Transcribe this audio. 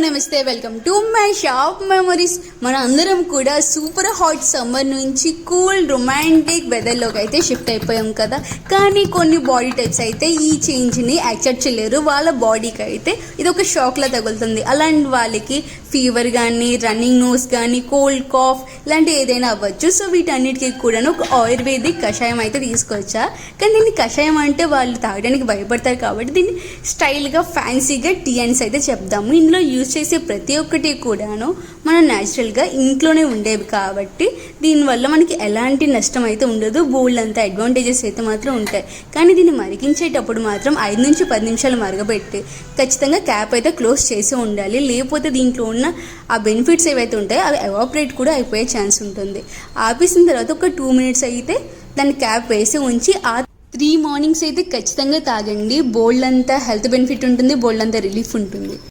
నమస్తే welcome to my shop memories. మన అందరం కూడా సూపర్ హాట్ సమ్మర్ నుంచి కూల్ రొమాంటిక్ వెదర్లోకి అయితే షిఫ్ట్ అయిపోయాం కదా. కానీ కొన్ని బాడీ టైప్స్ అయితే ఈ చేంజ్ని యాక్సెప్ట్ చేయలేరు. వాళ్ళ బాడీకి అయితే ఇది ఒక షాక్లా తగులుతుంది. అలాంటి వాళ్ళకి ఫీవర్ కానీ, రన్నింగ్ నోస్ కానీ, కోల్డ్ కాఫ్ ఇలాంటి ఏదైనా అవ్వచ్చు. సో వీటన్నిటికీ కూడా ఒక ఆయుర్వేదిక్ కషాయం అయితే తీసుకొచ్చా. కానీ దీన్ని కషాయం అంటే వాళ్ళు తాగడానికి భయపడతారు కాబట్టి దీన్ని స్టైల్గా ఫ్యాన్సీగా టీ అండ్స్ అయితే చెప్దాము. ఇందులో యూజ్ చేసే ప్రతి ఒక్కటి కూడాను మనం న్యాచురల్గా ఇంట్లోనే ఉండేవి కాబట్టి దీనివల్ల మనకి ఎలాంటి నష్టం అయితే ఉండదు. బోల్డ్ అంత అడ్వాంటేజెస్ అయితే మాత్రం ఉంటాయి. కానీ దీన్ని మరిగించేటప్పుడు మాత్రం 5 నుంచి 10 నిమిషాలు మరగబెట్టి ఖచ్చితంగా క్యాప్ అయితే క్లోజ్ చేసి ఉండాలి. లేకపోతే దీంట్లో ఉన్న ఆ బెనిఫిట్స్ ఏవైతే ఉంటాయో అవి ఎవాపరేట్ కూడా అయిపోయే ఛాన్స్ ఉంటుంది. ఆపేసిన తర్వాత ఒక 2 మినిట్స్ అయితే దాన్ని క్యాప్ వేసి ఉంచి 3 మార్నింగ్స్ అయితే ఖచ్చితంగా తాగండి. బోల్డ్ అంతా హెల్త్ బెనిఫిట్ ఉంటుంది, బోల్డ్ అంతా రిలీఫ్ ఉంటుంది.